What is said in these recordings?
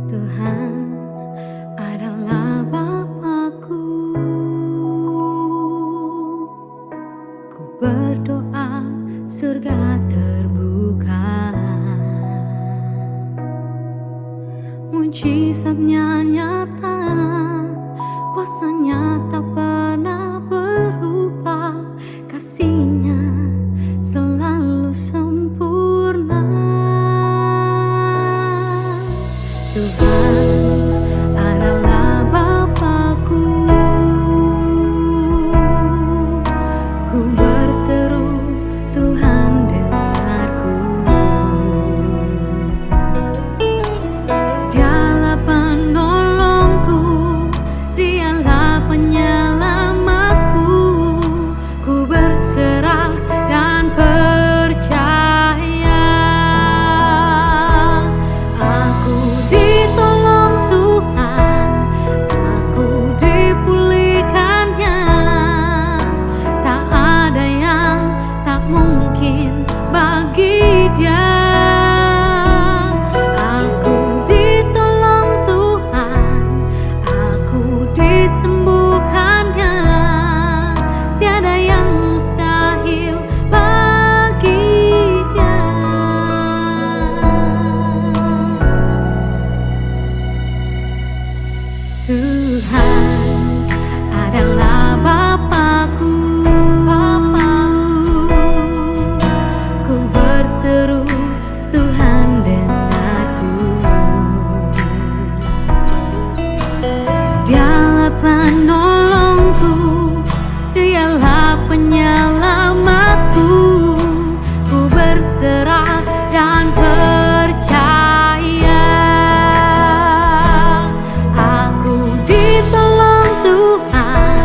Tuhan adalah Bapakku. Ku berdoa surga terbuka, mujizatnya nyata, kuasanya tak pernah berubah, kasihnya selalu sempurna. Tuhan adalah Bapakku. Ku berseru, Tuhan dengarku. Dialah penolongku, Dialah penyelamatku. Ku berserah dan percaya. Aku ditolong Tuhan, aku dipulihkannya. Tak ada yang tak mungkin bagi Dia. Aku ditolong Tuhan, aku disembuhkannya. Tiada yang mustahil bagi Dia. Tuhan adalah Bapakku. Ku berseru, Tuhan dengarku. Dialah penolongku, Dialah penyelamatku. Ku berserah dan percaya. Aku ditolong Tuhan,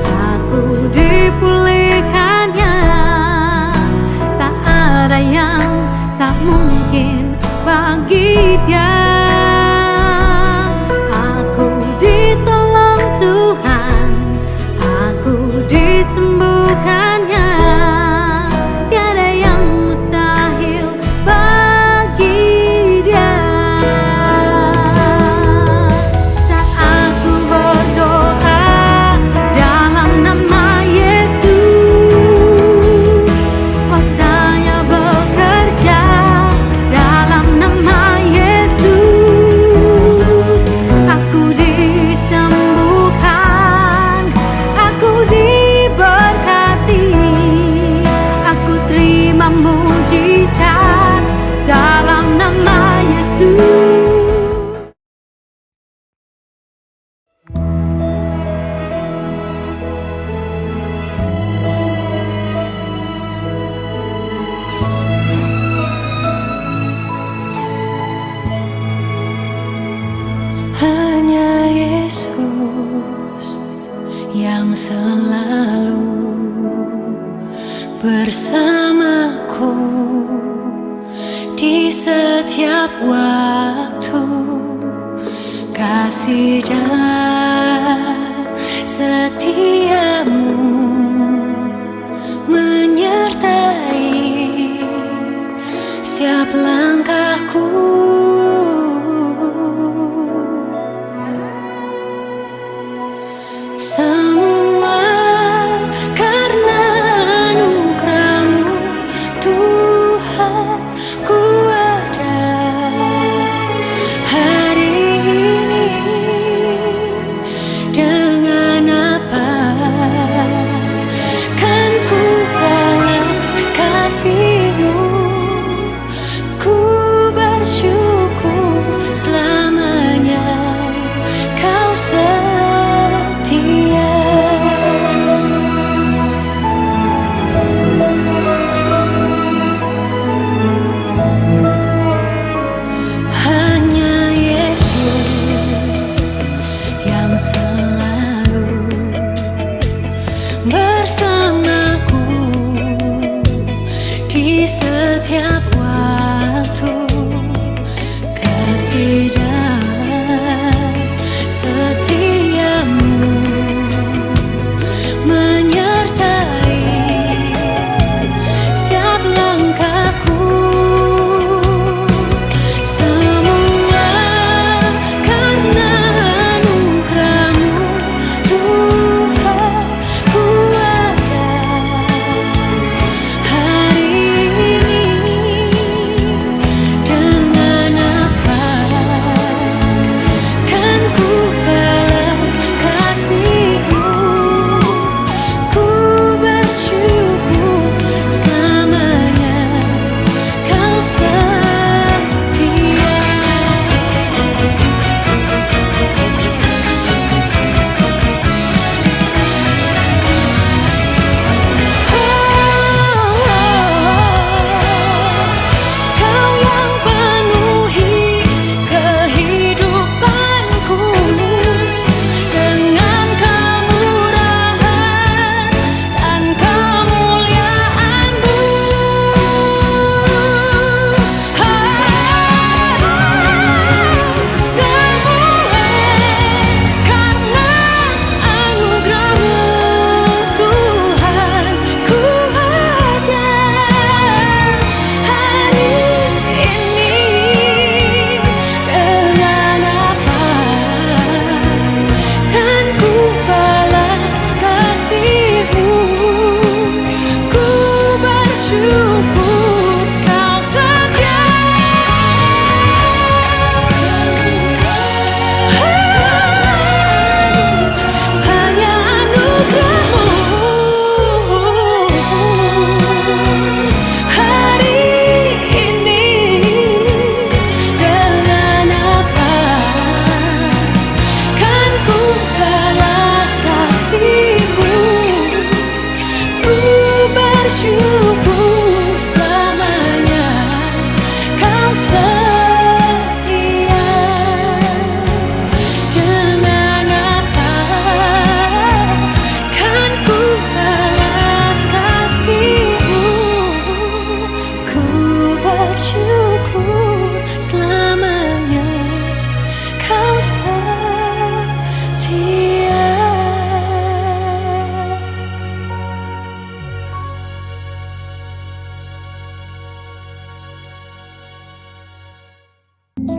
aku dipulihkannya. Tak ada yang tak mungkin bagi Dia. Aku ditolong Tuhan, aku disembuhkannya. Tiada yang mustahil bagi Dia. Saat aku berdoa dalam nama Yesus, kuasanya bekerja dalam nama Yesus. Aku disembuhkan, aku diberkati, aku terima mujizat dalam nama Yesus. Hanya Yesus yang selalu bersamaku di setiap waktu. Kasih dan setiamu menyertai setiap langkahku. Semua karena anugerah-Mu Tuhan, ku ada hari ini. Dengan apa kan ku balas kasih-Mu? Ku bersyukur selamanya Kau setia. Hanya Yesus yang selalu bersamaku di setiap waktu. Kasih dan setiamu menyertai setiap langkahku. Semua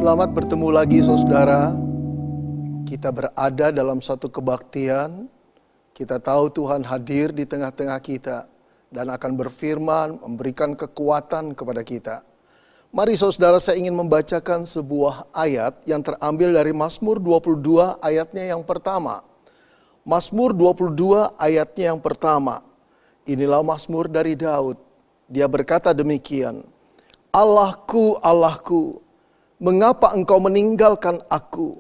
Selamat bertemu lagi saudara. Kita berada dalam satu kebaktian. Kita tahu Tuhan hadir di tengah-tengah kita dan akan berfirman, memberikan kekuatan kepada kita. Mari saudara, saya ingin membacakan sebuah ayat yang terambil dari Mazmur 22 ayatnya yang pertama. Mazmur 22 ayatnya yang pertama. Inilah Mazmur dari Daud. Dia berkata demikian, Allahku, Allahku, mengapa engkau meninggalkan aku?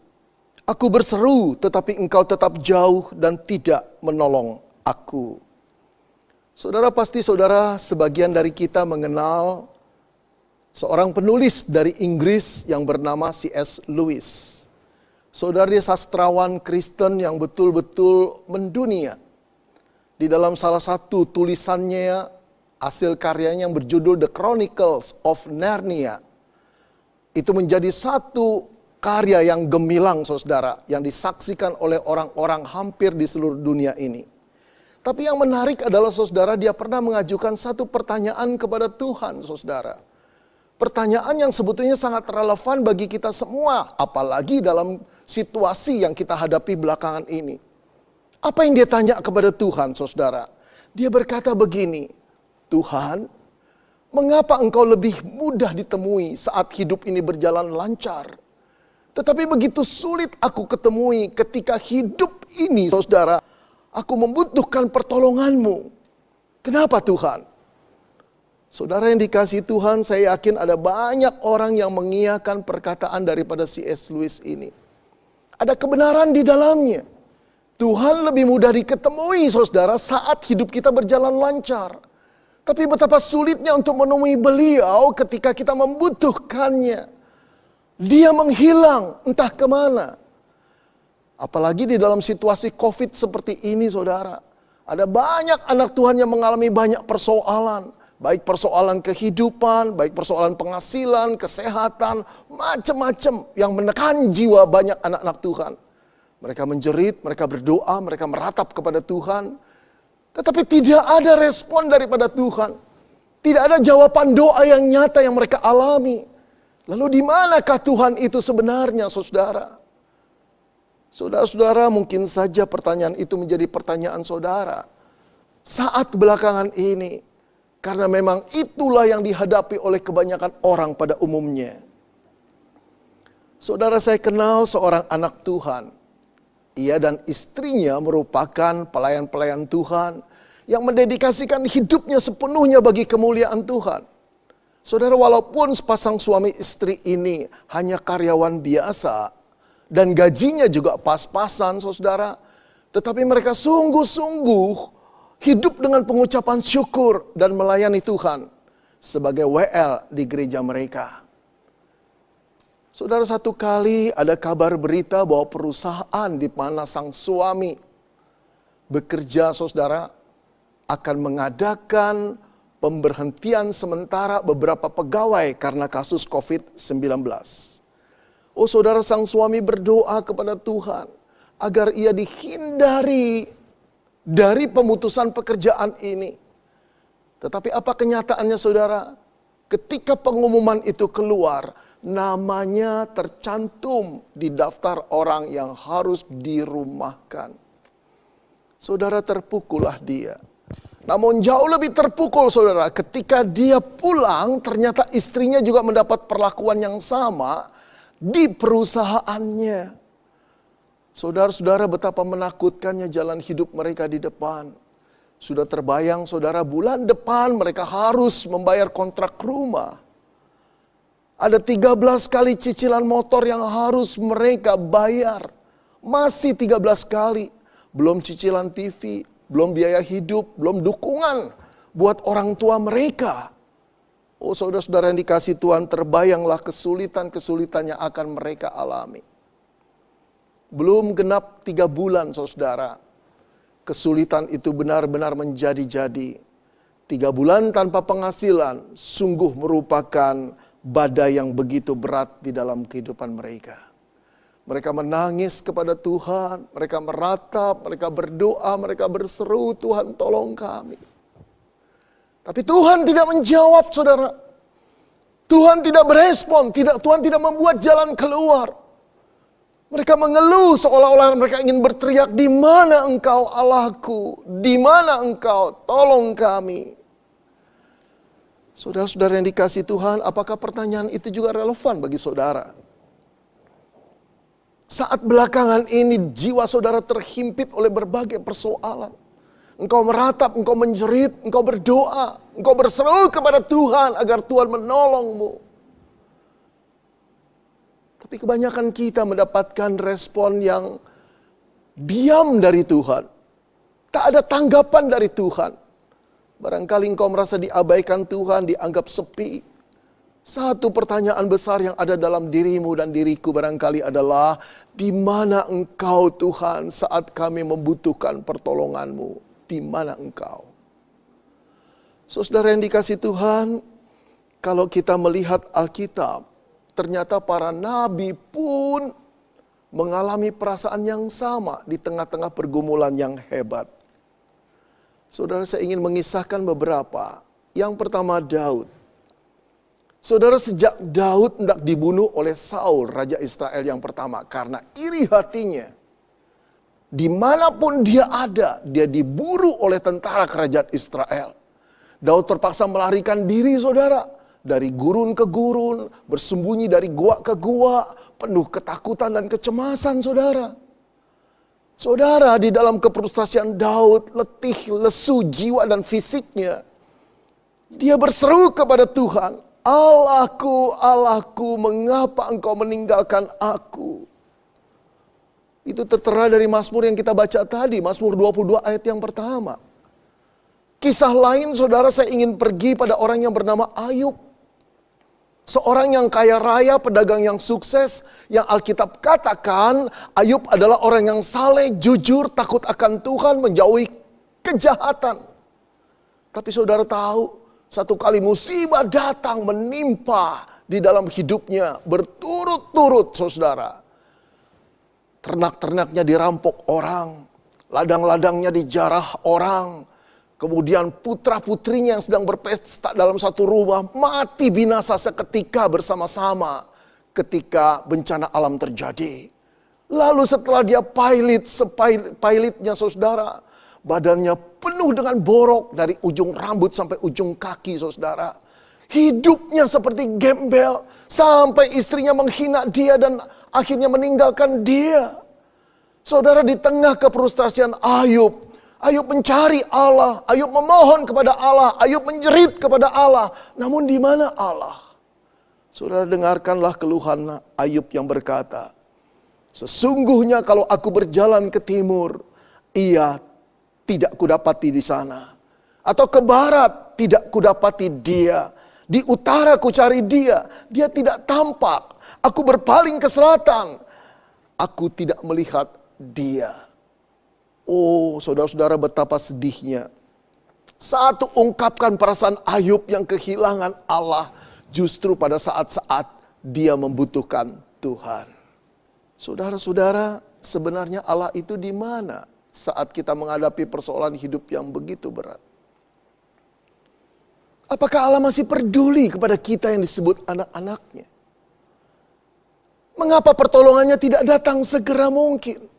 Aku berseru tetapi engkau tetap jauh dan tidak menolong aku. Saudara, pasti saudara sebagian dari kita mengenal seorang penulis dari Inggris yang bernama C.S. Lewis. Saudara, dia sastrawan Kristen yang betul-betul mendunia. Di dalam salah satu tulisannya, hasil karyanya yang berjudul The Chronicles of Narnia, itu menjadi satu karya yang gemilang saudara, yang disaksikan oleh orang-orang hampir di seluruh dunia ini. Tapi yang menarik adalah saudara, dia pernah mengajukan satu pertanyaan kepada Tuhan saudara. Pertanyaan yang sebetulnya sangat relevan bagi kita semua, apalagi dalam situasi yang kita hadapi belakangan ini. Apa yang dia tanya kepada Tuhan saudara? Dia berkata begini, Tuhan, mengapa engkau lebih mudah ditemui saat hidup ini berjalan lancar? Tetapi begitu sulit aku ketemui ketika hidup ini, saudara, aku membutuhkan pertolonganmu. Kenapa Tuhan? Saudara yang dikasihi Tuhan, saya yakin ada banyak orang yang mengiyakan perkataan daripada C.S. Lewis ini. Ada kebenaran di dalamnya. Tuhan lebih mudah diketemui, saudara, saat hidup kita berjalan lancar. Tapi betapa sulitnya untuk menemui beliau ketika kita membutuhkannya. Dia menghilang entah kemana. Apalagi di dalam situasi COVID seperti ini saudara. Ada banyak anak Tuhan yang mengalami banyak persoalan. Baik persoalan kehidupan, baik persoalan penghasilan, kesehatan, macam-macam yang menekan jiwa banyak anak-anak Tuhan. Mereka menjerit, mereka berdoa, mereka meratap kepada Tuhan. Tetapi tidak ada respon daripada Tuhan. Tidak ada jawaban doa yang nyata yang mereka alami. Lalu di manakah Tuhan itu sebenarnya, saudara? Saudara-saudara, mungkin saja pertanyaan itu menjadi pertanyaan saudara saat belakangan ini. Karena memang itulah yang dihadapi oleh kebanyakan orang pada umumnya. Saudara, saya kenal seorang anak Tuhan. Ia dan istrinya merupakan pelayan-pelayan Tuhan yang mendedikasikan hidupnya sepenuhnya bagi kemuliaan Tuhan. Saudara, walaupun sepasang suami istri ini hanya karyawan biasa dan gajinya juga pas-pasan saudara, tetapi mereka sungguh-sungguh hidup dengan pengucapan syukur dan melayani Tuhan sebagai WL di gereja mereka. Saudara, satu kali ada kabar berita bahwa perusahaan di mana sang suami bekerja, saudara, akan mengadakan pemberhentian sementara beberapa pegawai karena kasus COVID-19. Oh saudara, sang suami berdoa kepada Tuhan agar ia dihindari dari pemutusan pekerjaan ini. Tetapi apa kenyataannya saudara? Ketika pengumuman itu keluar, namanya tercantum di daftar orang yang harus dirumahkan. Saudara, terpukullah dia. Namun jauh lebih terpukul saudara, ketika dia pulang ternyata istrinya juga mendapat perlakuan yang sama di perusahaannya. Saudara-saudara, betapa menakutkannya jalan hidup mereka di depan. Sudah terbayang saudara, bulan depan mereka harus membayar kontrak rumah. Ada 13 kali cicilan motor yang harus mereka bayar. Masih 13 kali. Belum cicilan TV, belum biaya hidup, belum dukungan buat orang tua mereka. Oh saudara-saudara yang dikasihi Tuhan, terbayanglah kesulitan-kesulitan yang akan mereka alami. Belum genap 3 bulan saudara, kesulitan itu benar-benar menjadi-jadi. 3 bulan tanpa penghasilan sungguh merupakan badai yang begitu berat di dalam kehidupan mereka. Mereka menangis kepada Tuhan, mereka meratap, mereka berdoa, mereka berseru, Tuhan tolong kami. Tapi Tuhan tidak menjawab saudara. Tuhan tidak berespon, Tuhan tidak membuat jalan keluar. Mereka mengeluh seolah-olah mereka ingin berteriak, "Di mana Engkau Allahku? Di mana Engkau? Tolong kami." Saudara-saudara yang dikasihi Tuhan, apakah pertanyaan itu juga relevan bagi saudara? Saat belakangan ini jiwa saudara terhimpit oleh berbagai persoalan. Engkau meratap, engkau menjerit, engkau berdoa, engkau berseru kepada Tuhan agar Tuhan menolongmu. Tapi kebanyakan kita mendapatkan respon yang diam dari Tuhan. Tak ada tanggapan dari Tuhan. Barangkali engkau merasa diabaikan Tuhan, dianggap sepi. Satu pertanyaan besar yang ada dalam dirimu dan diriku barangkali adalah, di mana Engkau Tuhan saat kami membutuhkan pertolongan-Mu? Di mana Engkau? Saudara yang dikasihi Tuhan, kalau kita melihat Alkitab, ternyata para nabi pun mengalami perasaan yang sama di tengah-tengah pergumulan yang hebat. Saudara, saya ingin mengisahkan beberapa. Yang pertama, Daud. Saudara, sejak Daud hendak dibunuh oleh Saul, Raja Israel yang pertama, karena iri hatinya, dimanapun dia ada, dia diburu oleh tentara kerajaan Israel. Daud terpaksa melarikan diri, saudara, dari gurun ke gurun, bersembunyi dari gua ke gua, penuh ketakutan dan kecemasan, saudara. Saudara, di dalam kefrustasian Daud, letih, lesu jiwa dan fisiknya, dia berseru kepada Tuhan, "Allahku, Allahku, mengapa Engkau meninggalkan aku?" Itu tertera dari Mazmur yang kita baca tadi, Mazmur 22 ayat yang pertama. Kisah lain, saudara, saya ingin pergi pada orang yang bernama Ayub. Seorang yang kaya raya, pedagang yang sukses, yang Alkitab katakan Ayub adalah orang yang saleh, jujur, takut akan Tuhan, menjauhi kejahatan. Tapi saudara tahu, satu kali musibah datang menimpa di dalam hidupnya berturut-turut, saudara. Ternak-ternaknya dirampok orang, ladang-ladangnya dijarah orang. Kemudian putra-putrinya yang sedang berpesta dalam satu rumah mati binasa seketika bersama-sama ketika bencana alam terjadi. Lalu setelah dia pilotnya, saudara, badannya penuh dengan borok dari ujung rambut sampai ujung kaki, saudara. Hidupnya seperti gembel sampai istrinya menghina dia dan akhirnya meninggalkan dia. Saudara, di tengah kefrustasian Ayub mencari Allah, Ayub memohon kepada Allah, Ayub menjerit kepada Allah. Namun di mana Allah? Saudara, dengarkanlah keluhan Ayub yang berkata, "Sesungguhnya kalau aku berjalan ke timur, ia tidak kudapati di sana. Atau ke barat, tidak kudapati dia. Di utara ku cari dia, dia tidak tampak. Aku berpaling ke selatan, aku tidak melihat dia." Oh, saudara-saudara, betapa sedihnya. Satu ungkapkan perasaan Ayub yang kehilangan Allah justru pada saat-saat dia membutuhkan Tuhan. Saudara-saudara, sebenarnya Allah itu di mana saat kita menghadapi persoalan hidup yang begitu berat? Apakah Allah masih peduli kepada kita yang disebut anak-anaknya? Mengapa pertolongannya tidak datang segera mungkin?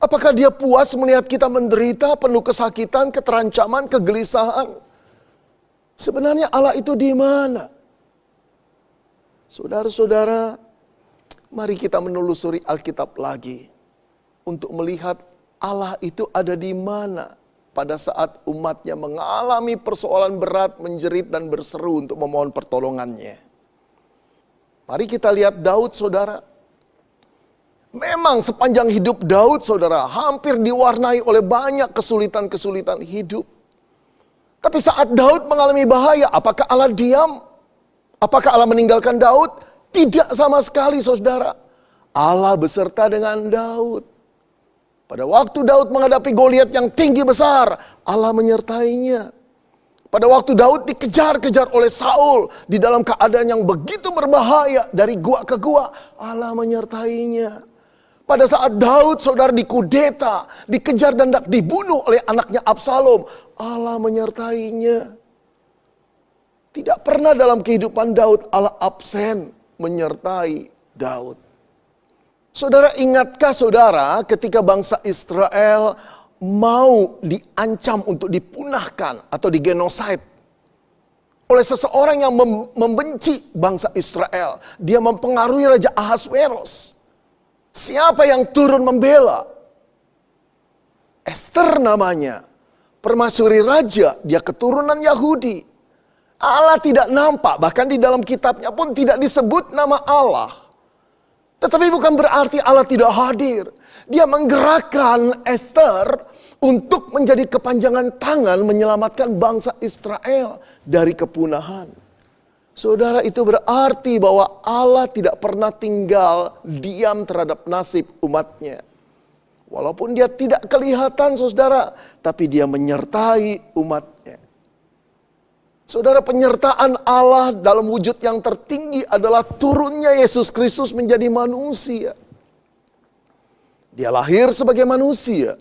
Apakah dia puas melihat kita menderita, penuh kesakitan, keterancaman, kegelisahan? Sebenarnya Allah itu di mana? Saudara-saudara, mari kita menelusuri Alkitab lagi untuk melihat Allah itu ada di mana pada saat umatnya mengalami persoalan berat, menjerit dan berseru untuk memohon pertolongannya. Mari kita lihat Daud, saudara. Memang sepanjang hidup Daud, saudara, hampir diwarnai oleh banyak kesulitan-kesulitan hidup. Tapi saat Daud mengalami bahaya, apakah Allah diam? Apakah Allah meninggalkan Daud? Tidak sama sekali, saudara. Allah beserta dengan Daud. Pada waktu Daud menghadapi Goliat yang tinggi besar, Allah menyertainya. Pada waktu Daud dikejar-kejar oleh Saul di dalam keadaan yang begitu berbahaya dari gua ke gua, Allah menyertainya. Pada saat Daud, saudara, dikudeta, dikejar dan hendak dibunuh oleh anaknya Absalom, Allah menyertainya. Tidak pernah dalam kehidupan Daud Allah absen menyertai Daud. Saudara, ingatkah saudara ketika bangsa Israel mau diancam untuk dipunahkan atau digenosid oleh seseorang yang membenci bangsa Israel. Dia mempengaruhi Raja Ahasveros. Siapa yang turun membela? Esther namanya. Permaisuri raja, dia keturunan Yahudi. Allah tidak nampak, bahkan di dalam kitabnya pun tidak disebut nama Allah. Tetapi bukan berarti Allah tidak hadir. Dia menggerakkan Esther untuk menjadi kepanjangan tangan menyelamatkan bangsa Israel dari kepunahan. Saudara, itu berarti bahwa Allah tidak pernah tinggal diam terhadap nasib umatnya. Walaupun dia tidak kelihatan saudara, tapi dia menyertai umatnya. Saudara, penyertaan Allah dalam wujud yang tertinggi adalah turunnya Yesus Kristus menjadi manusia. Dia lahir sebagai manusia.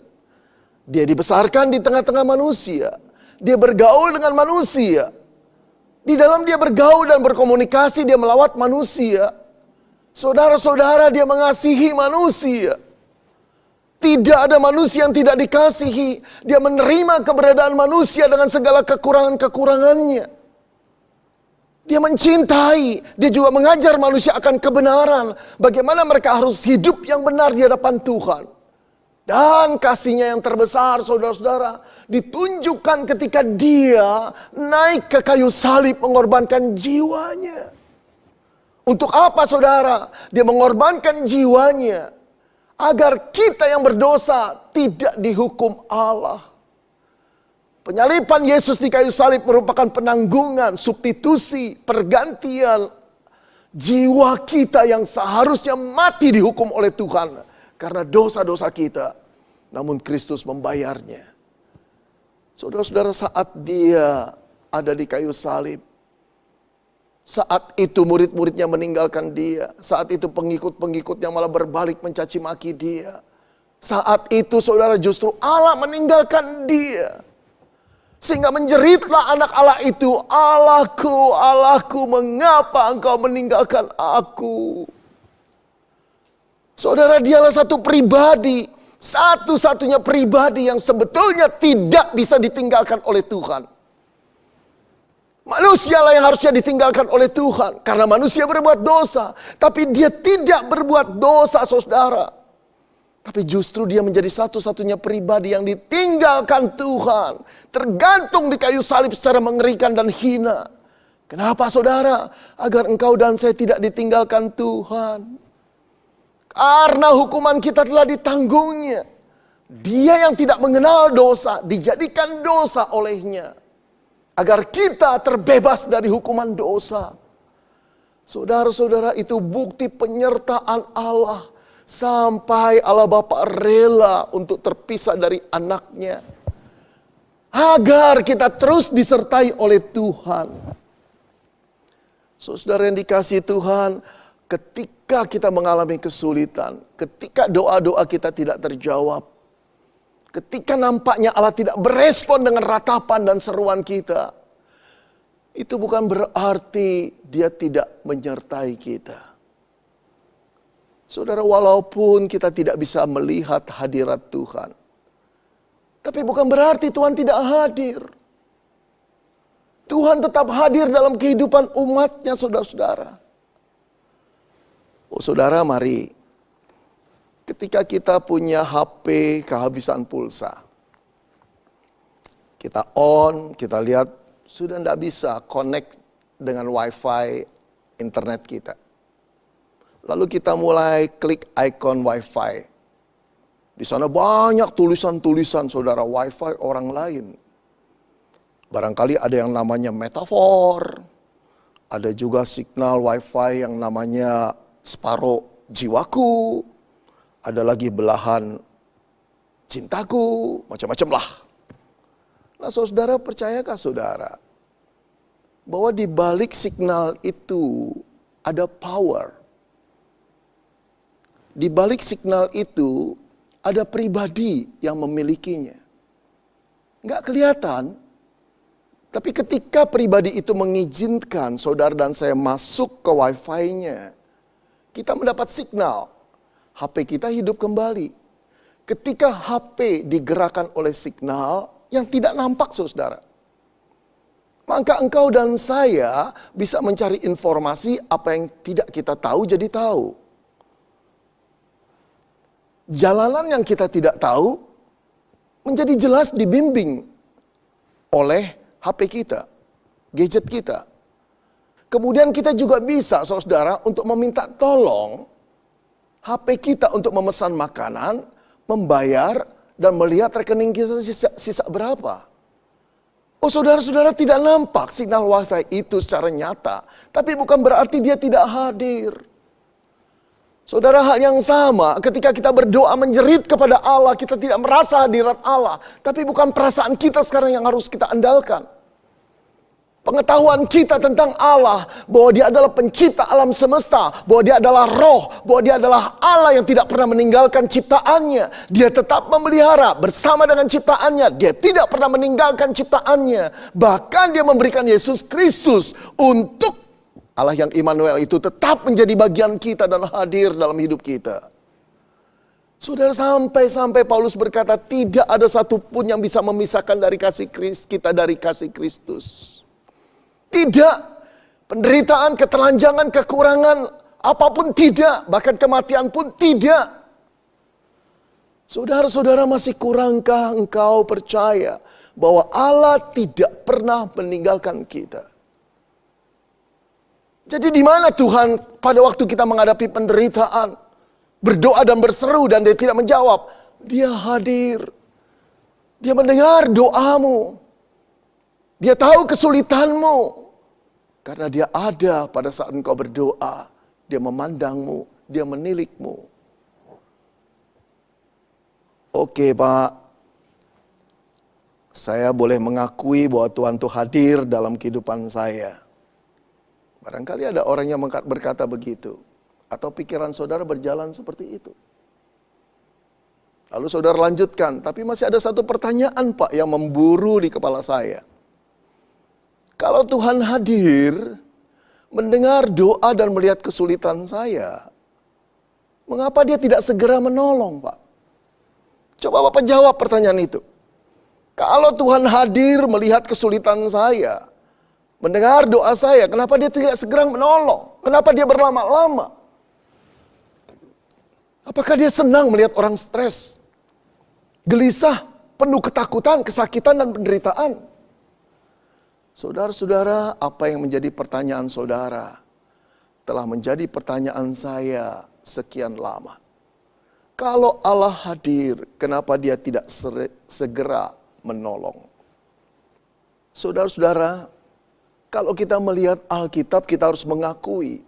Dia dibesarkan di tengah-tengah manusia. Dia bergaul dengan manusia. Di dalam dia bergaul dan berkomunikasi, dia melawat manusia. Saudara-saudara, dia mengasihi manusia. Tidak ada manusia yang tidak dikasihi. Dia menerima keberadaan manusia dengan segala kekurangan-kekurangannya. Dia mencintai. Dia juga mengajar manusia akan kebenaran. Bagaimana mereka harus hidup yang benar di hadapan Tuhan. Dan kasihnya yang terbesar, saudara-saudara, ditunjukkan ketika dia naik ke kayu salib mengorbankan jiwanya. Untuk apa, saudara? Dia mengorbankan jiwanya agar kita yang berdosa tidak dihukum Allah. Penyaliban Yesus di kayu salib merupakan penanggungan, substitusi, pergantian jiwa kita yang seharusnya mati dihukum oleh Tuhan karena dosa-dosa kita. Namun Kristus membayarnya. Saudara-saudara, saat dia ada di kayu salib, saat itu murid-muridnya meninggalkan dia. Saat itu pengikut-pengikutnya malah berbalik mencaci maki dia. Saat itu saudara, justru Allah meninggalkan dia. Sehingga menjeritlah anak Allah itu, Allahku, Allahku, mengapa engkau meninggalkan aku? Saudara, dialah satu pribadi, satu-satunya pribadi yang sebetulnya tidak bisa ditinggalkan oleh Tuhan. Manusialah yang harusnya ditinggalkan oleh Tuhan. Karena manusia berbuat dosa. Tapi dia tidak berbuat dosa, saudara. Tapi justru dia menjadi satu-satunya pribadi yang ditinggalkan Tuhan. Tergantung di kayu salib secara mengerikan dan hina. Kenapa, saudara? Agar engkau dan saya tidak ditinggalkan Tuhan. Karena hukuman kita telah ditanggungnya. Dia yang tidak mengenal dosa dijadikan dosa olehnya. Agar kita terbebas dari hukuman dosa. Saudara-saudara, itu bukti penyertaan Allah. Sampai Allah Bapa rela untuk terpisah dari anaknya. Agar kita terus disertai oleh Tuhan. Saudara yang dikasihi Tuhan, ketika kita mengalami kesulitan, ketika doa-doa kita tidak terjawab, ketika nampaknya Allah tidak berespon dengan ratapan dan seruan kita, itu bukan berarti dia tidak menyertai kita. Saudara, walaupun kita tidak bisa melihat hadirat Tuhan, tapi bukan berarti Tuhan tidak hadir. Tuhan tetap hadir dalam kehidupan umatnya, saudara-saudara. Oh saudara, mari. Ketika kita punya HP kehabisan pulsa, kita on, kita lihat sudah tidak bisa connect dengan wifi internet kita. Lalu kita mulai klik icon wifi. Di sana banyak tulisan-tulisan saudara wifi orang lain. Barangkali ada yang namanya metafor. Ada juga signal wifi yang namanya separuh jiwaku. Ada lagi belahan cintaku, macam-macam lah. Nah saudara, percayakah saudara bahwa di balik signal itu ada power? Di balik signal itu ada pribadi yang memilikinya. Nggak kelihatan, Tapi ketika pribadi itu mengizinkan saudara dan saya masuk ke wifi-nya, kita mendapat signal. HP kita hidup kembali. Ketika HP digerakkan oleh signal yang tidak nampak saudara, maka engkau dan saya bisa mencari informasi apa yang tidak kita tahu jadi tahu. Jalanan yang kita tidak tahu menjadi jelas dibimbing oleh HP kita, gadget kita. Kemudian kita juga bisa saudara untuk meminta tolong HP kita untuk memesan makanan, membayar, dan melihat rekening kita sisa berapa. Oh saudara-saudara, tidak nampak signal wifi itu secara nyata. Tapi bukan berarti dia tidak hadir. Saudara, hal yang sama ketika kita berdoa menjerit kepada Allah, kita tidak merasa hadirat Allah. Tapi bukan perasaan kita sekarang yang harus kita andalkan. Pengetahuan kita tentang Allah, bahwa dia adalah pencipta alam semesta, bahwa dia adalah roh, bahwa dia adalah Allah yang tidak pernah meninggalkan ciptaannya. Dia tetap memelihara bersama dengan ciptaannya, dia tidak pernah meninggalkan ciptaannya. Bahkan dia memberikan Yesus Kristus untuk Allah yang Immanuel itu tetap menjadi bagian kita dan hadir dalam hidup kita. Saudara, sampai Paulus berkata tidak ada satupun yang bisa memisahkan dari kasih kita dari kasih Kristus. Tidak, penderitaan, ketelanjangan, kekurangan, apapun tidak, bahkan kematian pun tidak. Saudara-saudara, masih kurangkah engkau percaya bahwa Allah tidak pernah meninggalkan kita? Jadi di mana Tuhan pada waktu kita menghadapi penderitaan, berdoa dan berseru dan dia tidak menjawab? Dia hadir. Dia mendengar doamu. Dia tahu kesulitanmu. Karena dia ada pada saat engkau berdoa. Dia memandangmu, dia menilikmu. Oke Pak, saya boleh mengakui bahwa Tuhan itu hadir dalam kehidupan saya. Barangkali ada orang yang berkata begitu. Atau pikiran saudara berjalan seperti itu. Lalu saudara lanjutkan, tapi masih ada satu pertanyaan Pak yang memburu di kepala saya. Kalau Tuhan hadir, mendengar doa dan melihat kesulitan saya, mengapa dia tidak segera menolong Pak? Coba Bapak jawab pertanyaan itu. Kalau Tuhan hadir melihat kesulitan saya, mendengar doa saya, kenapa dia tidak segera menolong? Kenapa dia berlama-lama? Apakah dia senang melihat orang stres, gelisah, penuh ketakutan, kesakitan, dan penderitaan? Saudara-saudara, apa yang menjadi pertanyaan saudara telah menjadi pertanyaan saya sekian lama. Kalau Allah hadir, kenapa dia tidak segera menolong? Saudara-saudara, kalau kita melihat Alkitab, kita harus mengakui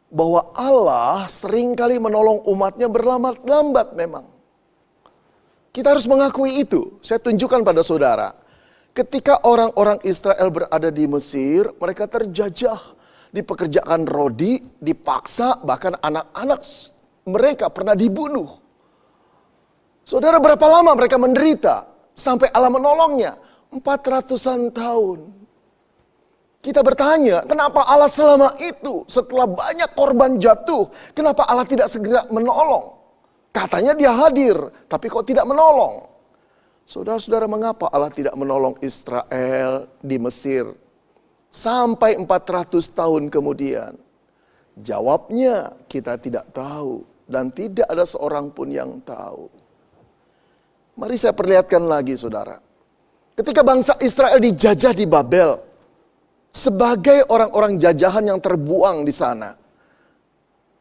bahwa Allah seringkali menolong umatnya berlambat-lambat memang. Kita harus mengakui itu. Saya tunjukkan pada saudara. Ketika orang-orang Israel berada di Mesir, mereka terjajah, dipekerjakan rodi, dipaksa, bahkan anak-anak mereka pernah dibunuh. Saudara, berapa lama mereka menderita sampai Allah menolongnya? 400-an tahun. Kita bertanya, kenapa Allah selama itu setelah banyak korban jatuh, kenapa Allah tidak segera menolong? Katanya dia hadir, tapi kok tidak menolong? Saudara-saudara, mengapa Allah tidak menolong Israel di Mesir sampai 400 tahun kemudian? Jawabnya kita tidak tahu dan tidak ada seorang pun yang tahu. Mari saya perlihatkan lagi saudara. Ketika bangsa Israel dijajah di Babel, sebagai orang-orang jajahan yang terbuang di sana,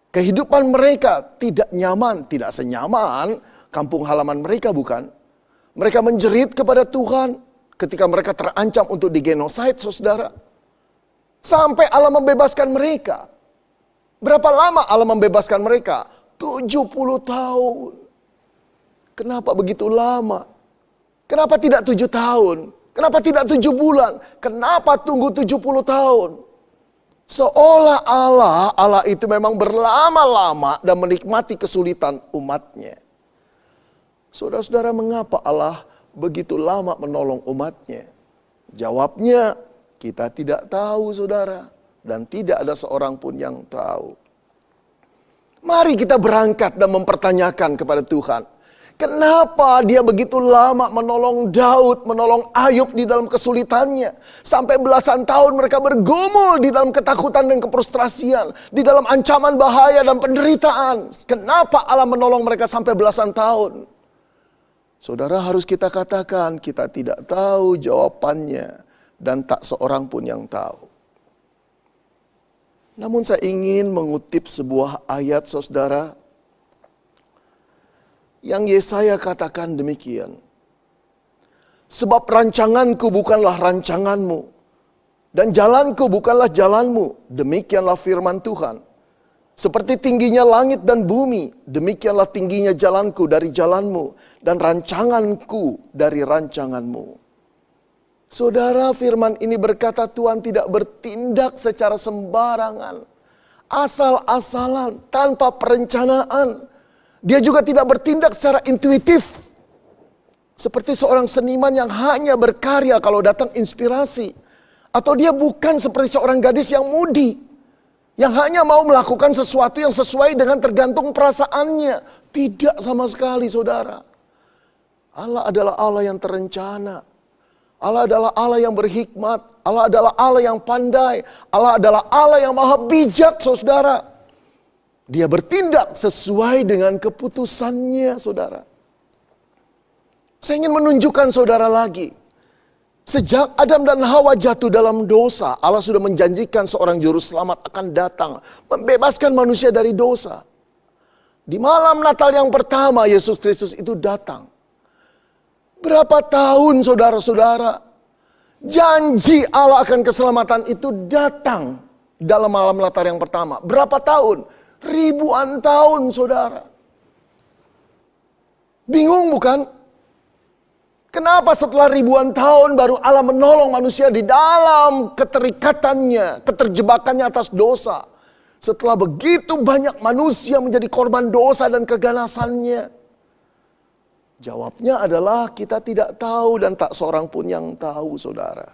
kehidupan mereka tidak nyaman, tidak senyaman kampung halaman mereka bukan. Mereka menjerit kepada Tuhan ketika mereka terancam untuk digenosid, saudara. Sampai Allah membebaskan mereka. Berapa lama Allah membebaskan mereka? 70 tahun. Kenapa begitu lama? Kenapa tidak 7 tahun? Kenapa tidak 7 bulan? Kenapa tunggu 70 tahun? Seolah Allah itu memang berlama-lama dan menikmati kesulitan umatnya. Saudara-saudara, mengapa Allah begitu lama menolong umatnya? Jawabnya, kita tidak tahu saudara. Dan tidak ada seorang pun yang tahu. Mari kita berangkat dan mempertanyakan kepada Tuhan. Kenapa dia begitu lama menolong Daud, menolong Ayub di dalam kesulitannya. Sampai belasan tahun mereka bergumul di dalam ketakutan dan kefrustrasian. Di dalam ancaman bahaya dan penderitaan. Kenapa Allah menolong mereka sampai belasan tahun? Saudara, harus kita katakan kita tidak tahu jawabannya. Dan tak seorang pun yang tahu. Namun saya ingin mengutip sebuah ayat saudara. Yang Yesaya katakan demikian. Sebab rancanganku bukanlah rancanganmu. Dan jalanku bukanlah jalanmu. Demikianlah firman Tuhan. Seperti tingginya langit dan bumi. Demikianlah tingginya jalanku dari jalanmu. Dan rancanganku dari rancanganmu. Saudara, firman ini berkata Tuhan tidak bertindak secara sembarangan. Asal-asalan, tanpa perencanaan. Dia juga tidak bertindak secara intuitif. Seperti seorang seniman yang hanya berkarya kalau datang inspirasi. Atau dia bukan seperti seorang gadis yang mudi. Yang hanya mau melakukan sesuatu yang sesuai dengan tergantung perasaannya. Tidak sama sekali saudara. Allah adalah Allah yang terencana. Allah adalah Allah yang berhikmat. Allah adalah Allah yang pandai. Allah adalah Allah yang maha bijak saudara. Dia bertindak sesuai dengan keputusannya, saudara. Saya ingin menunjukkan saudara lagi. Sejak Adam dan Hawa jatuh dalam dosa, Allah sudah menjanjikan seorang juru selamat akan datang. Membebaskan manusia dari dosa. Di malam Natal yang pertama, Yesus Kristus itu datang. Berapa tahun saudara-saudara, janji Allah akan keselamatan itu datang dalam malam Natal yang pertama. Berapa tahun? Ribuan tahun saudara. Bingung bukan? Kenapa setelah ribuan tahun baru Allah menolong manusia di dalam keterikatannya, keterjebakannya atas dosa. Setelah begitu banyak manusia menjadi korban dosa dan keganasannya. Jawabnya adalah kita tidak tahu dan tak seorang pun yang tahu saudara.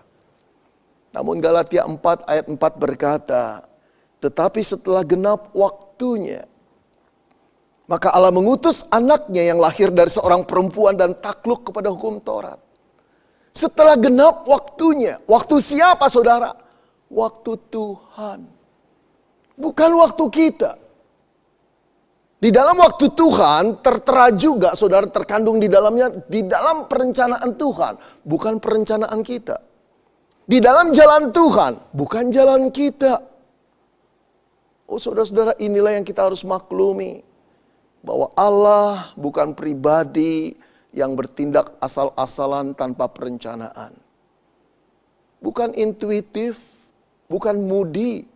Namun Galatia 4 ayat 4 berkata, tetapi setelah genap waktunya, maka Allah mengutus anaknya yang lahir dari seorang perempuan dan takluk kepada hukum Taurat. Setelah genap waktunya, waktu siapa saudara? Waktu Tuhan. Bukan waktu kita. Di dalam waktu Tuhan tertera juga saudara terkandung di dalamnya, di dalam perencanaan Tuhan, bukan perencanaan kita. Di dalam jalan Tuhan, bukan jalan kita. Oh saudara-saudara, inilah yang kita harus maklumi. Bahwa Allah bukan pribadi yang bertindak asal-asalan tanpa perencanaan. Bukan intuitif, bukan mudi.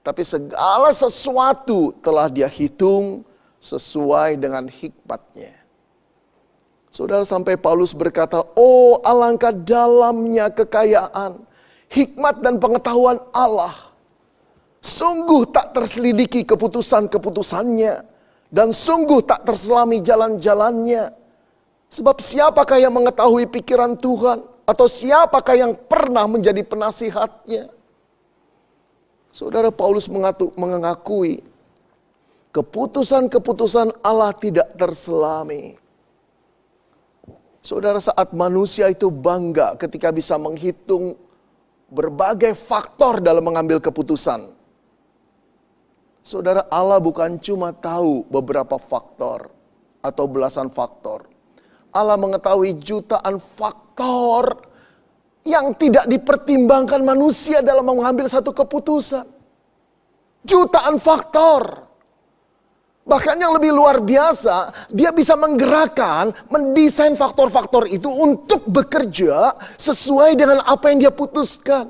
Tapi segala sesuatu telah Dia hitung sesuai dengan hikmatnya. Saudara, sampai Paulus berkata, oh alangkah dalamnya kekayaan, hikmat dan pengetahuan Allah. Sungguh tak terselidiki keputusan-keputusannya. Dan sungguh tak terselami jalan-jalannya. Sebab siapakah yang mengetahui pikiran Tuhan? Atau siapakah yang pernah menjadi penasihatnya? Saudara, Paulus mengakui keputusan-keputusan Allah tidak terselami. Saudara, saat manusia itu bangga ketika bisa menghitung berbagai faktor dalam mengambil keputusan. Saudara, Allah bukan cuma tahu beberapa faktor atau belasan faktor. Allah mengetahui jutaan faktor yang tidak dipertimbangkan manusia dalam mengambil satu keputusan. Jutaan faktor. Bahkan yang lebih luar biasa, dia bisa menggerakkan, mendesain faktor-faktor itu untuk bekerja sesuai dengan apa yang dia putuskan.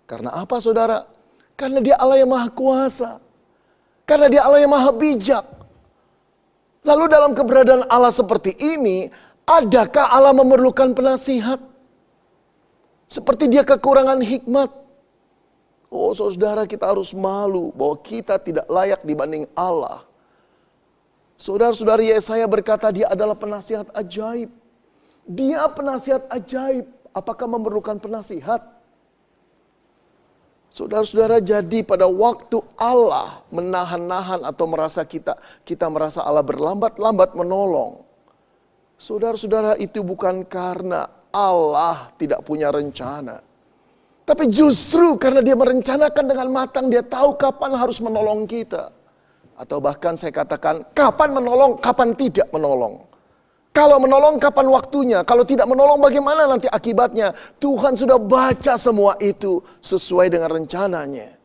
Karena apa saudara? Karena Dia Allah yang maha kuasa. Karena Dia Allah yang maha bijak. Lalu dalam keberadaan Allah seperti ini, adakah Allah memerlukan penasihat? Seperti Dia kekurangan hikmat. Oh saudara, kita harus malu bahwa kita tidak layak dibanding Allah. Saudara-saudari Yesaya berkata Dia adalah penasihat ajaib. Dia penasihat ajaib. Apakah memerlukan penasihat? Saudara-saudara, jadi pada waktu Allah menahan-nahan atau merasa kita merasa Allah berlambat-lambat menolong. Saudara-saudara, itu bukan karena Allah tidak punya rencana. Tapi justru karena dia merencanakan dengan matang, dia tahu kapan harus menolong kita. Atau bahkan saya katakan, kapan menolong, kapan tidak menolong. Kalau menolong, kapan waktunya. Kalau tidak menolong, bagaimana nanti akibatnya. Tuhan sudah baca semua itu sesuai dengan rencananya.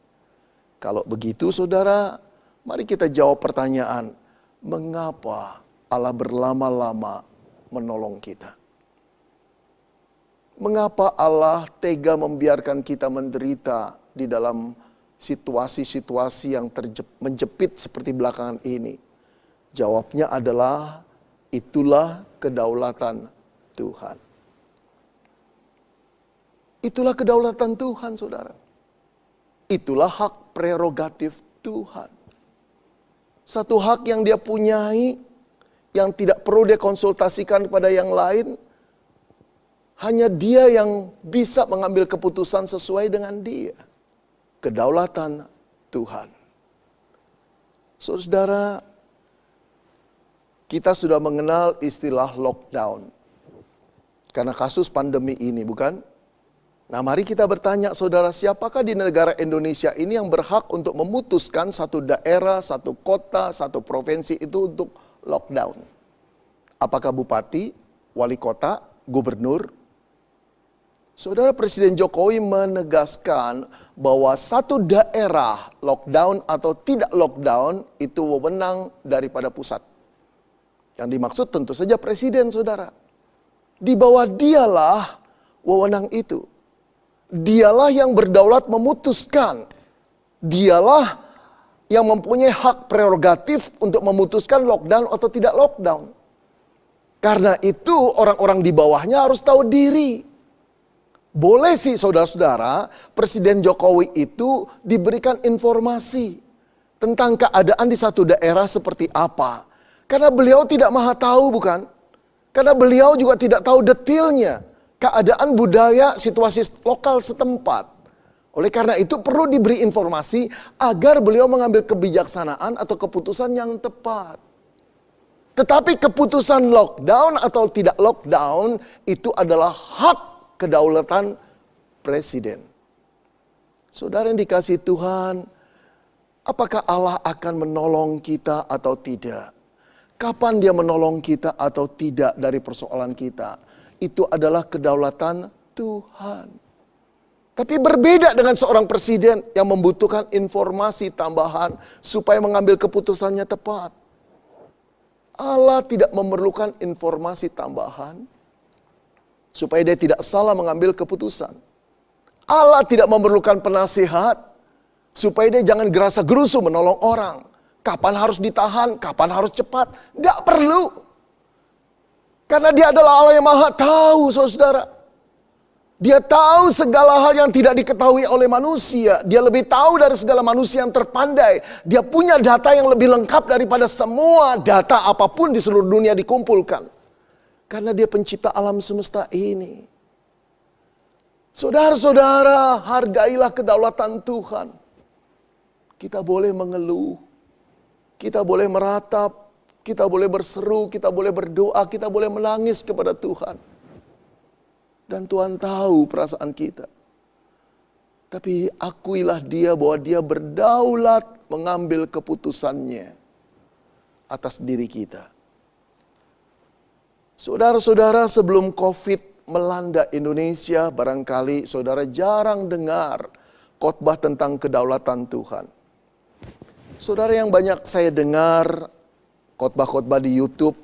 Kalau begitu saudara, mari kita jawab pertanyaan. Mengapa Allah berlama-lama menolong kita? Mengapa Allah tega membiarkan kita menderita di dalam situasi-situasi yang menjepit seperti belakangan ini? Jawabnya adalah, itulah kedaulatan Tuhan. Itulah kedaulatan Tuhan, saudara. Itulah hak prerogatif Tuhan. Satu hak yang dia punyai, yang tidak perlu dia konsultasikan kepada yang lain. Hanya dia yang bisa mengambil keputusan sesuai dengan dia. Kedaulatan Tuhan. Saudara, kita sudah mengenal istilah lockdown. Karena kasus pandemi ini, bukan? Nah, mari kita bertanya, saudara, siapakah di negara Indonesia ini yang berhak untuk memutuskan satu daerah, satu kota, satu provinsi itu untuk lockdown? Apakah bupati, wali kota, gubernur? Saudara, Presiden Jokowi menegaskan bahwa satu daerah lockdown atau tidak lockdown itu wewenang daripada pusat. Yang dimaksud tentu saja Presiden, saudara. Di bawah dialah wewenang itu. Dialah yang berdaulat memutuskan. Dialah yang mempunyai hak prerogatif untuk memutuskan lockdown atau tidak lockdown. Karena itu orang-orang di bawahnya harus tahu diri. Boleh sih saudara-saudara, Presiden Jokowi itu diberikan informasi tentang keadaan di satu daerah seperti apa. Karena beliau tidak maha tahu, bukan? Karena beliau juga tidak tahu detailnya keadaan budaya situasi lokal setempat. Oleh karena itu perlu diberi informasi agar beliau mengambil kebijaksanaan atau keputusan yang tepat. Tetapi keputusan lockdown atau tidak lockdown itu adalah hak kedaulatan Presiden. Saudara yang dikasihi Tuhan, apakah Allah akan menolong kita atau tidak? Kapan dia menolong kita atau tidak dari persoalan kita? Itu adalah kedaulatan Tuhan. Tapi berbeda dengan seorang presiden yang membutuhkan informasi tambahan supaya mengambil keputusannya tepat. Allah tidak memerlukan informasi tambahan supaya dia tidak salah mengambil keputusan. Allah tidak memerlukan penasihat supaya dia jangan gerasa gerusu menolong orang. Kapan harus ditahan, kapan harus cepat. Tidak perlu. Karena dia adalah Allah yang maha tahu, saudara. Dia tahu segala hal yang tidak diketahui oleh manusia. Dia lebih tahu dari segala manusia yang terpandai. Dia punya data yang lebih lengkap daripada semua data apapun di seluruh dunia dikumpulkan. Karena dia pencipta alam semesta ini. Saudara-saudara, hargailah kedaulatan Tuhan. Kita boleh mengeluh. Kita boleh meratap. Kita boleh berseru. Kita boleh berdoa. Kita boleh menangis kepada Tuhan. Dan Tuhan tahu perasaan kita. Tapi akuilah dia bahwa dia berdaulat mengambil keputusannya atas diri kita. Saudara-saudara, sebelum COVID melanda Indonesia, barangkali saudara jarang dengar khotbah tentang kedaulatan Tuhan. Saudara, yang banyak saya dengar khotbah-khotbah di YouTube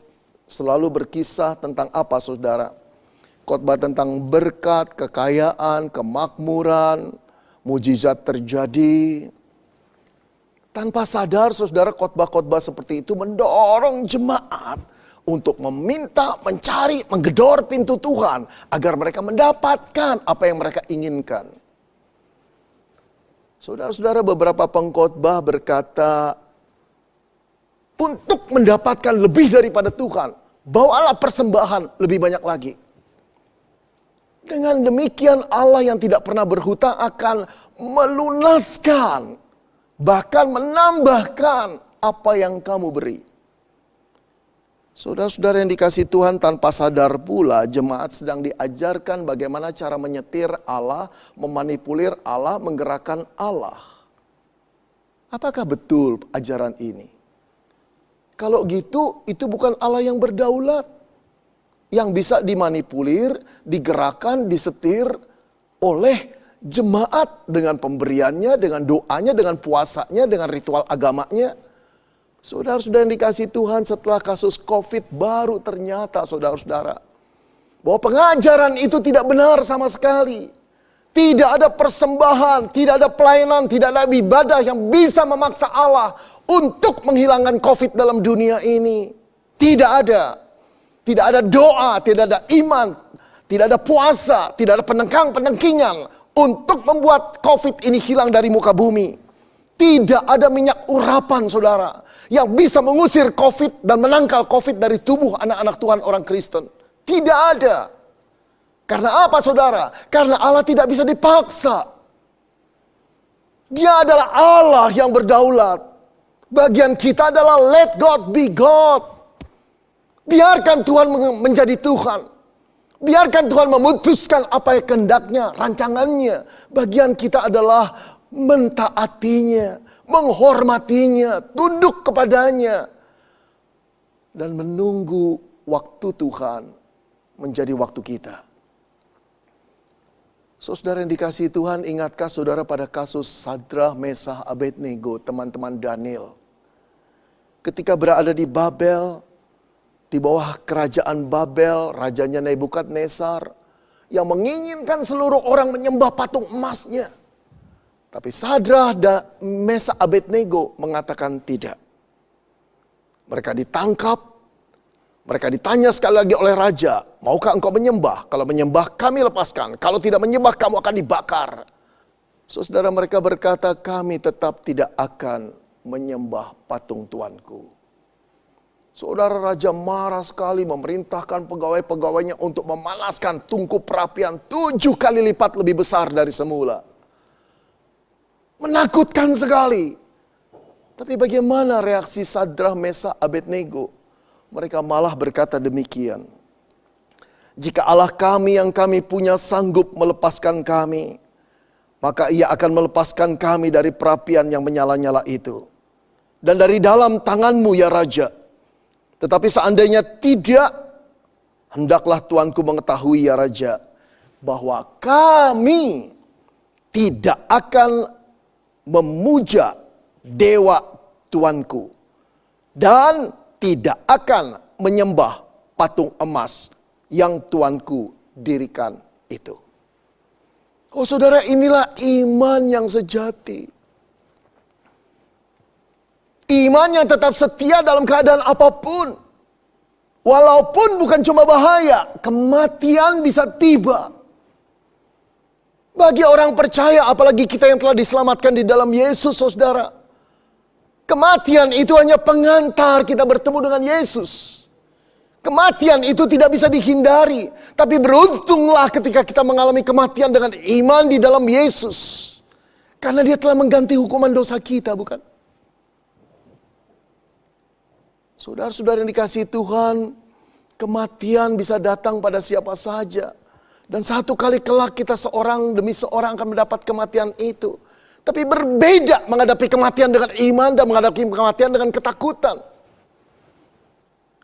selalu berkisah tentang apa, saudara? Khotbah tentang berkat, kekayaan, kemakmuran, mujizat terjadi. Tanpa sadar, saudara, khotbah-khotbah seperti itu mendorong jemaat untuk meminta, mencari, menggedor pintu Tuhan agar mereka mendapatkan apa yang mereka inginkan. Saudara-saudara, beberapa pengkhotbah berkata, untuk mendapatkan lebih daripada Tuhan, bawalah persembahan lebih banyak lagi. Dengan demikian Allah yang tidak pernah berhutang akan melunaskan, bahkan menambahkan apa yang kamu beri. Saudara-saudara yang dikasihi Tuhan, tanpa sadar pula jemaat sedang diajarkan bagaimana cara menyetir Allah, memanipulir Allah, menggerakkan Allah. Apakah betul ajaran ini? Kalau gitu, itu bukan Allah yang berdaulat. Yang bisa dimanipulir, digerakkan, disetir oleh jemaat dengan pemberiannya, dengan doanya, dengan puasanya, dengan ritual agamanya. Saudara-saudara yang dikasihi Tuhan, setelah kasus COVID baru ternyata saudara-saudara bahwa pengajaran itu tidak benar sama sekali. Tidak ada persembahan, tidak ada pelayanan, tidak ada ibadah yang bisa memaksa Allah untuk menghilangkan COVID dalam dunia ini. Tidak ada. Tidak ada doa, tidak ada iman, tidak ada puasa, tidak ada penengkang-penengkingan untuk membuat COVID ini hilang dari muka bumi. Tidak ada minyak urapan saudara yang bisa mengusir COVID dan menangkal COVID dari tubuh anak-anak Tuhan orang Kristen. Tidak ada. Karena apa saudara? Karena Allah tidak bisa dipaksa. Dia adalah Allah yang berdaulat. Bagian kita adalah let God be God. Biarkan Tuhan menjadi Tuhan. Biarkan Tuhan memutuskan apa yang kehendaknya, rancangannya. Bagian kita adalah mentaatinya, menghormatinya, tunduk kepadanya. Dan menunggu waktu Tuhan menjadi waktu kita. Saudara yang dikasihi Tuhan, ingatkah saudara pada kasus Sadrah, Mesah, Abednego, teman-teman Daniel. Ketika berada di Babel, di bawah kerajaan Babel, rajanya Nebukadnezar, yang menginginkan seluruh orang menyembah patung emasnya. Tapi Sadrah dan Mesah Abednego mengatakan tidak. Mereka ditangkap, mereka ditanya sekali lagi oleh raja, maukah engkau menyembah? Kalau menyembah kami lepaskan, kalau tidak menyembah kamu akan dibakar. Saudara, mereka berkata, kami tetap tidak akan menyembah patung Tuanku. Saudara, raja marah sekali, memerintahkan pegawai-pegawainya untuk memanaskan tungku perapian 7 kali lipat lebih besar dari semula. Menakutkan sekali. Tapi bagaimana reaksi Sadrah, Mesah, Abednego? Mereka malah berkata demikian. Jika Allah kami yang kami punya sanggup melepaskan kami, maka ia akan melepaskan kami dari perapian yang menyala-nyala itu. Dan dari dalam tanganmu ya Raja. Tetapi seandainya tidak, hendaklah Tuanku mengetahui ya Raja, bahwa kami tidak akan memuja dewa Tuanku dan tidak akan menyembah patung emas yang Tuanku dirikan itu. Oh saudara, inilah iman yang sejati. Iman yang tetap setia dalam keadaan apapun. Walaupun bukan cuma bahaya, kematian bisa tiba. Bagi orang percaya, apalagi kita yang telah diselamatkan di dalam Yesus, saudara. Kematian itu hanya pengantar kita bertemu dengan Yesus. Kematian itu tidak bisa dihindari. Tapi beruntunglah ketika kita mengalami kematian dengan iman di dalam Yesus. Karena dia telah mengganti hukuman dosa kita, bukan? Saudara-saudara yang dikasihi Tuhan, kematian bisa datang pada siapa saja. Dan satu kali kelak kita seorang demi seorang akan mendapat kematian itu. Tapi berbeda menghadapi kematian dengan iman dan menghadapi kematian dengan ketakutan.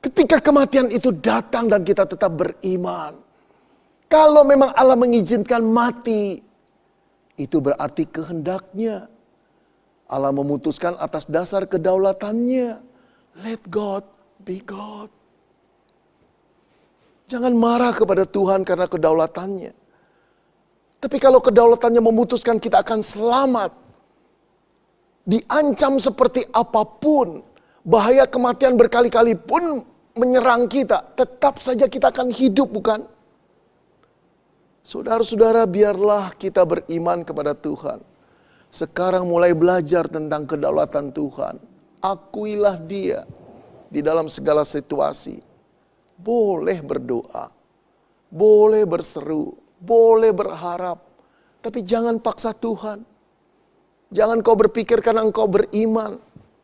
Ketika kematian itu datang dan kita tetap beriman. Kalau memang Allah mengizinkan mati, itu berarti kehendaknya. Allah memutuskan atas dasar kedaulatannya. Let God be God. Jangan marah kepada Tuhan karena kedaulatannya. Tapi kalau kedaulatannya memutuskan kita akan selamat, diancam seperti apapun, bahaya kematian berkali-kali pun menyerang kita, tetap saja kita akan hidup, bukan? Saudara-saudara, biarlah kita beriman kepada Tuhan. Sekarang mulai belajar tentang kedaulatan Tuhan. Akuilah dia di dalam segala situasi. Boleh berdoa, boleh berseru, boleh berharap. Tapi jangan paksa Tuhan. Jangan kau berpikir karena engkau beriman,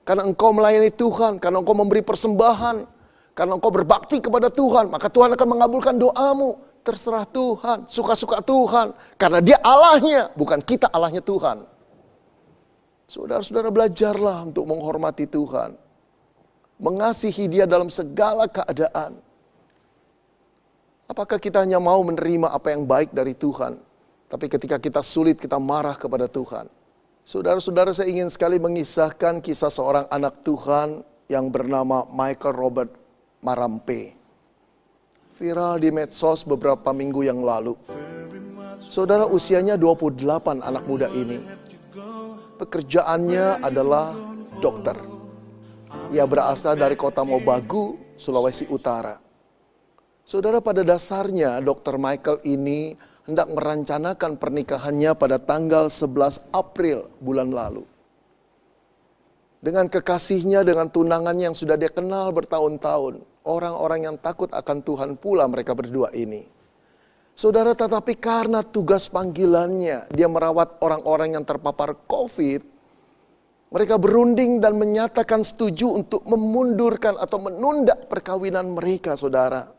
karena engkau melayani Tuhan, karena engkau memberi persembahan, karena engkau berbakti kepada Tuhan, maka Tuhan akan mengabulkan doamu. Terserah Tuhan, suka-suka Tuhan. Karena dia Allahnya, bukan kita Allahnya Tuhan. Saudara-saudara, belajarlah untuk menghormati Tuhan. Mengasihi dia dalam segala keadaan. Apakah kita hanya mau menerima apa yang baik dari Tuhan, tapi ketika kita sulit kita marah kepada Tuhan? Saudara-saudara, saya ingin sekali mengisahkan kisah seorang anak Tuhan yang bernama Michael Robert Marampe. Viral di medsos beberapa minggu yang lalu. Saudara, usianya 28 anak muda ini. Pekerjaannya adalah dokter. Ia berasal dari kota Mobagu, Sulawesi Utara. Saudara, pada dasarnya Dr. Michael ini hendak merencanakan pernikahannya pada tanggal 11 April bulan lalu. Dengan kekasihnya, dengan tunangannya yang sudah dia kenal bertahun-tahun. Orang-orang yang takut akan Tuhan pula mereka berdua ini. Saudara, tetapi karena tugas panggilannya, dia merawat orang-orang yang terpapar COVID, mereka berunding dan menyatakan setuju untuk memundurkan atau menunda perkawinan mereka, saudara.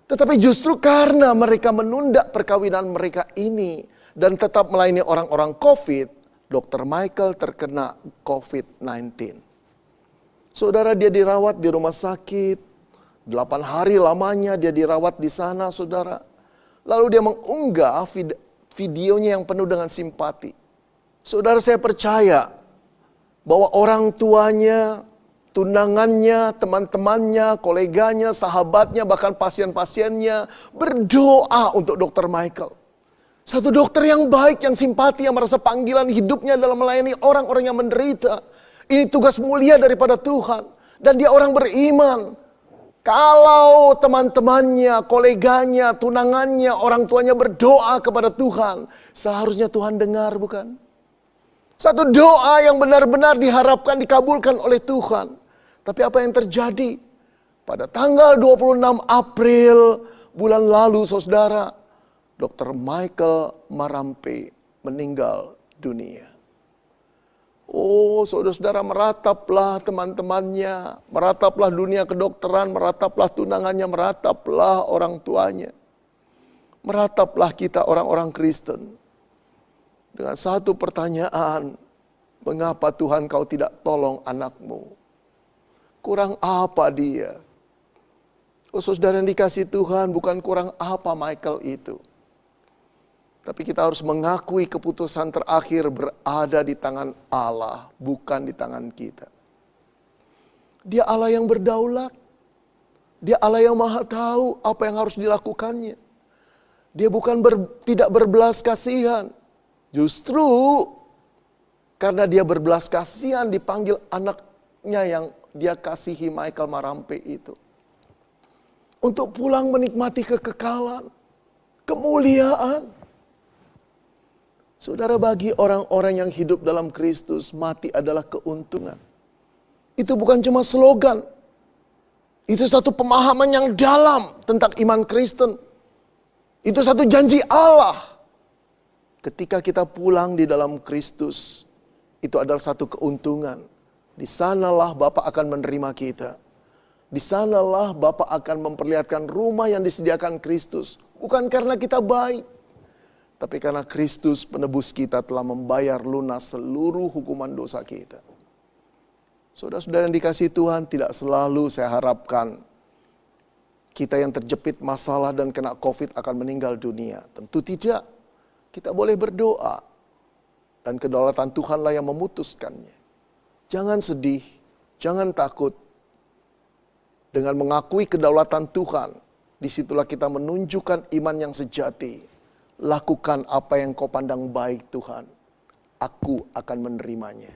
Tetapi justru karena mereka menunda perkawinan mereka ini dan tetap melayani orang-orang COVID, Dr. Michael terkena COVID-19. Saudara, dia dirawat di rumah sakit. 8 hari lamanya dia dirawat di sana, saudara. Lalu dia mengunggah videonya yang penuh dengan simpati. Saudara, saya percaya bahwa orang tuanya, tunangannya, teman-temannya, koleganya, sahabatnya, bahkan pasien-pasiennya berdoa untuk Dr. Michael. Satu dokter yang baik, yang simpati, yang merasa panggilan hidupnya dalam melayani orang-orang yang menderita. Ini tugas mulia daripada Tuhan. Dan dia orang beriman. Kalau teman-temannya, koleganya, tunangannya, orang tuanya berdoa kepada Tuhan, seharusnya Tuhan dengar, bukan? Satu doa yang benar-benar diharapkan dikabulkan oleh Tuhan. Tapi apa yang terjadi? Pada tanggal 26 April bulan lalu, saudara, Dr. Michael Marampe meninggal dunia. Oh, saudara-saudara, merataplah teman-temannya, merataplah dunia kedokteran, merataplah tunangannya, merataplah orang tuanya. Merataplah kita orang-orang Kristen. Dengan satu pertanyaan, mengapa Tuhan kau tidak tolong anakmu? Kurang apa dia? Oh, saudara yang dikasih Tuhan, bukan kurang apa Michael itu. Tapi kita harus mengakui keputusan terakhir berada di tangan Allah, bukan di tangan kita. Dia Allah yang berdaulat. Dia Allah yang maha tahu apa yang harus dilakukannya. Dia bukan tidak berbelas kasihan. Justru karena dia berbelas kasihan dipanggil anaknya yang dia kasihi, Michael Marampe itu. Untuk pulang menikmati kekekalan, kemuliaan. Saudara, bagi orang-orang yang hidup dalam Kristus, mati adalah keuntungan. Itu bukan cuma slogan. Itu satu pemahaman yang dalam tentang iman Kristen. Itu satu janji Allah. Ketika kita pulang di dalam Kristus, itu adalah satu keuntungan. Di sanalah Bapa akan menerima kita. Di sanalah Bapa akan memperlihatkan rumah yang disediakan Kristus. Bukan karena kita baik. Tapi karena Kristus penebus kita telah membayar lunas seluruh hukuman dosa kita. Saudara-saudara yang dikasihi Tuhan, tidak selalu saya harapkan kita yang terjepit masalah dan kena COVID akan meninggal dunia. Tentu tidak. Kita boleh berdoa. Dan kedaulatan Tuhanlah yang memutuskannya. Jangan sedih, jangan takut. Dengan mengakui kedaulatan Tuhan, disitulah kita menunjukkan iman yang sejati. Lakukan apa yang kau pandang baik, Tuhan. Aku akan menerimanya.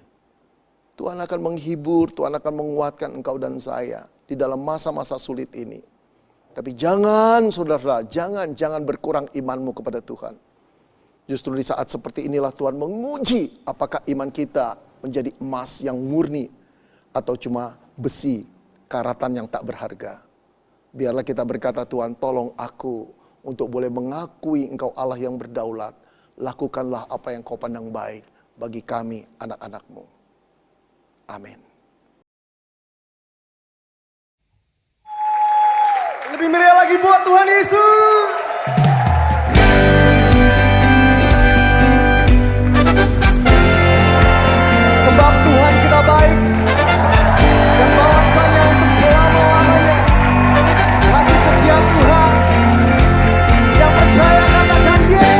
Tuhan akan menghibur, Tuhan akan menguatkan engkau dan saya di dalam masa-masa sulit ini. Tapi jangan, saudara, jangan berkurang imanmu kepada Tuhan. Justru di saat seperti inilah Tuhan menguji apakah iman kita menjadi emas yang murni atau cuma besi, karatan yang tak berharga. Biarlah kita berkata, Tuhan tolong aku untuk boleh mengakui Engkau Allah yang berdaulat. Lakukanlah apa yang Kau pandang baik bagi kami anak-anak-Mu. Amin. Lebih meriah lagi buat Tuhan Yesus. Sebab Tuhan kita baik dan bahwasanya untuk selama-lamanya. Kasih setia Tuhan yang percaya katakan yeay.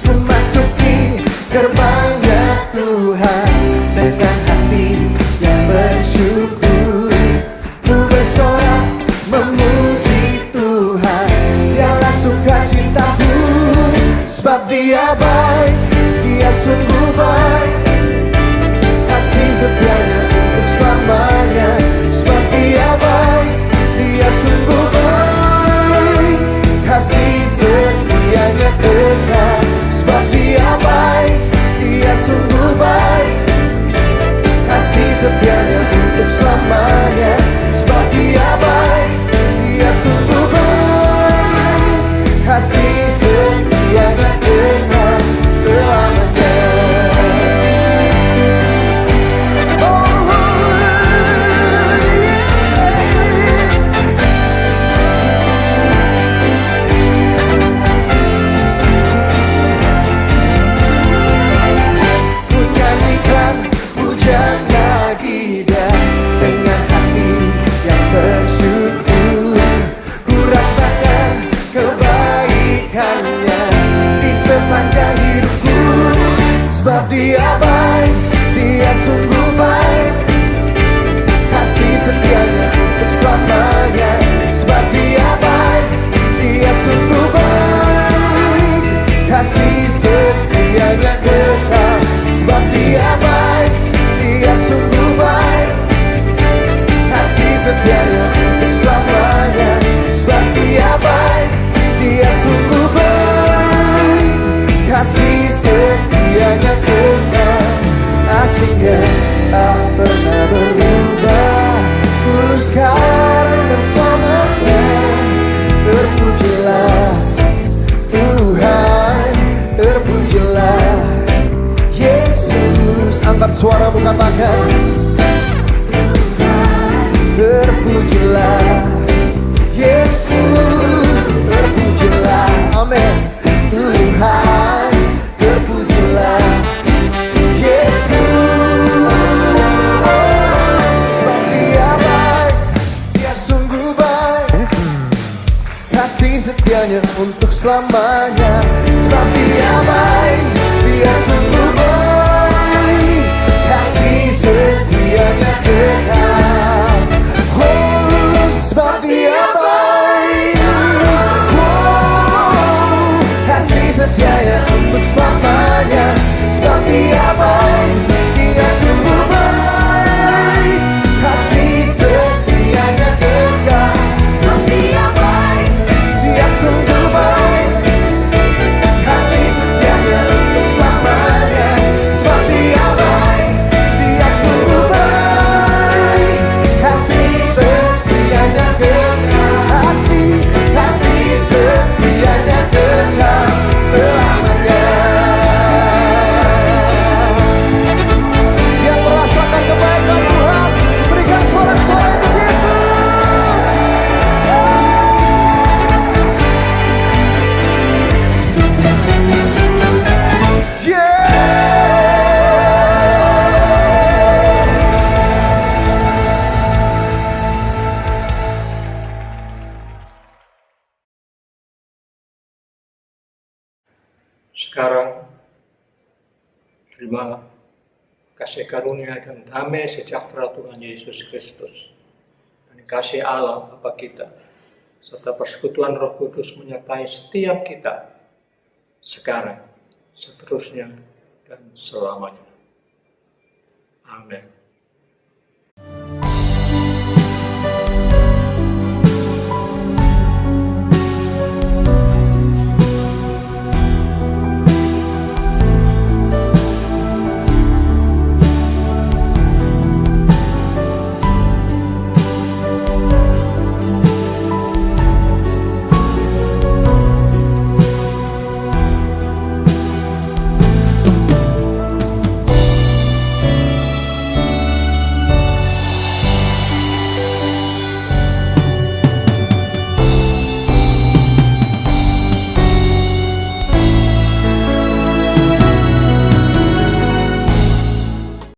Memasuki gerbangnya Tuhan dengan hati yang bersyukur, ku bersorak memuji Tuhan. Dialah sukacitaku, sebab Dia baik, Dia sungguh baik. Kasih setianya untuk selamanya, sebab Dia baik, Dia sungguh baik. Kasih setianya kekal, sebab Dia baik, Dia sungguh baik. Kasih setianya untuk selamanya, sebab Dia baik, Dia sungguh baik. Kasih setianya kekal selamanya. Ku nyanyikan pujian lagi dan dengan hati yang bersyukur, ku rasakan kebaikannya di sepanjang hidupku. Sebab Dia baik, Dia sungguh baik. Kasih setianya untuk selamanya, sebab Dia baik, Dia sungguh baik. Kasih setianya kekal, sebab Dia baik, Dia sungguh baik. Kasih setianya untuk selamanya, sebab Dia baik, Dia sungguh baik. Kasih setianya kekal, asingnya tak pernah berubah. Dulu sekarang dan selamanya, terpujilah Tuhan, terpujilah Yesus. Angkat suaramu katakan, terpujilah Yesus, terpujilah, amin. Tuhan, terpujilah Yesus. Sebab Dia baik, Dia sungguh baik. Kasih setianya untuk selamanya, sebab Dia baik, Dia sungguh baik. Kasih setianya kekal, oh, sebab Dia baik, oh, kasih setianya untuk selamanya, sebab Dia baik, Dia sungguh baik. Kasih setianya kekal, sebab Dia baik, Dia sungguh baik. Kasih setianya untuk selamanya, sebab Dia baik, Dia sungguh baik. Kasih setianya kekal, kasih setianya kekal selamanya. Yang merasakan kebaikan Tuhan, berikan sorak-sorai untuk Yesus. Sekarang, terimalah kasih karunia dan damai sejahtera Tuhan Yesus Kristus, dan kasih Allah Bapa kita, serta persekutuan Roh Kudus menyertai setiap kita, sekarang, seterusnya, dan selamanya. Amin.